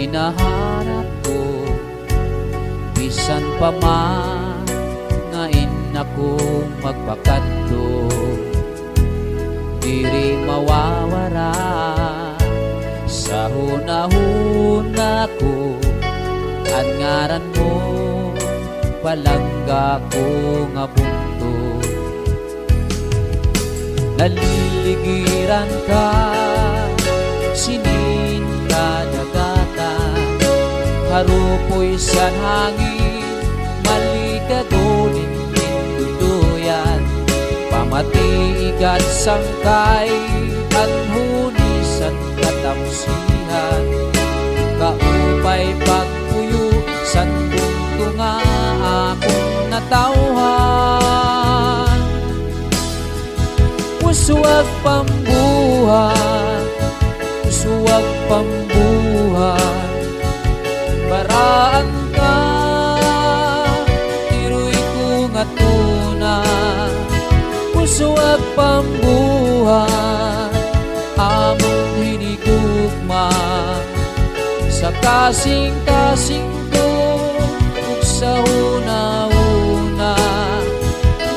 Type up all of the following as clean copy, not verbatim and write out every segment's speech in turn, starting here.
hinahanap ko, bisan pa man ngain akong magpakadto, diri mawawara sa hunahuna ko. Ang ngaran mo palangga ko nga bunto, naliligiran ka sinin kadagatan, harupoy sa hangin malikagunin duduyan, pamatiigat sangkay anhunisan katamsihan, kaupay pagpuyo san bunto nga akong natauhan. Usuwag pambuhan, usuwag pambuhan, baraan ka tiruy ko nga tuna. Usuwag pambuhan, among hinigugma sa kasing-kasing ko, ug sa una-una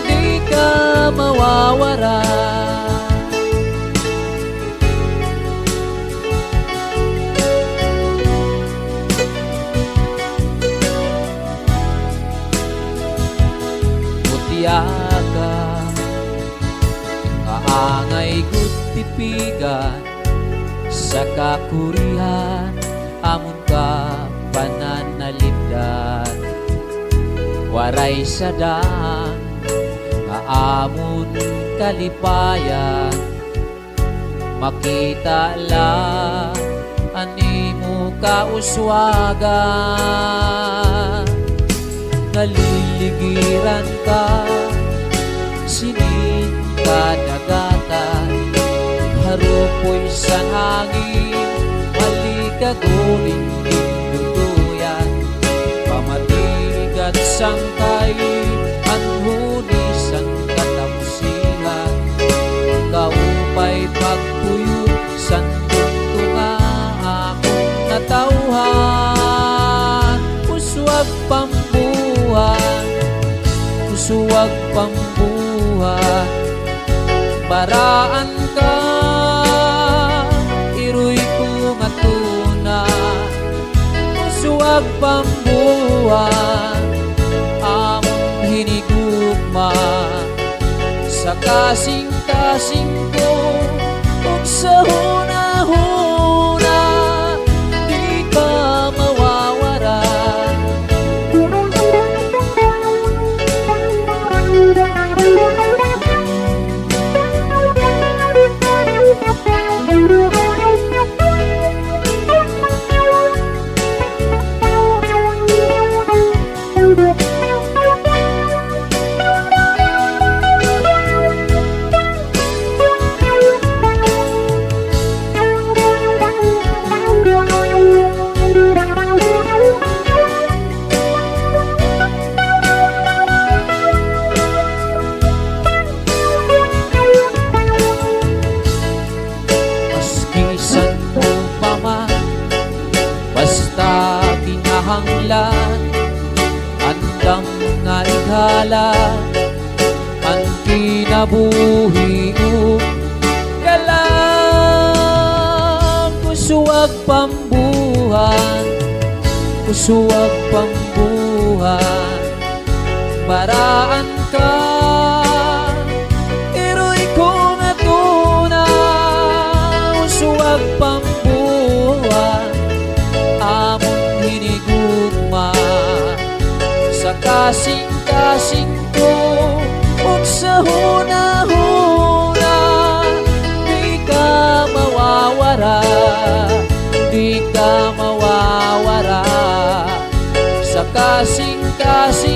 di ka mawawara. Mutiaka kaangay gutipigan sa kakurihan, amon ka pananalipdan, waray sadaan kaamon kalipayan, makita lang animo kauswagan, naliligiran ka sinin kadagatan, harupoy sa hangin malikagunin duduyan, pamatigat sangkay anhunisan katamsihan, kaupay pagpuyo san bunto nga akong natauhan. Uswag pambuhan, uswag pambuhan, baraan ka iruy ko nga tuna. Uswag pambuhan, among hinigugma sa kasing-kasing ko, ug sa hunahuna di ka mawawara. Basta kinahanglan andang nga ighala, ang kinabuhi ug kalang. Usuwag pambuhan, usuwag pambuhan, baraan ka iroy ko nga tuna. Usuwag pambuhan, among hinigugma sa kasing-kasing ko, ug sa hunahuna di ka mawawara, di ka mawawara sa kasing-kasing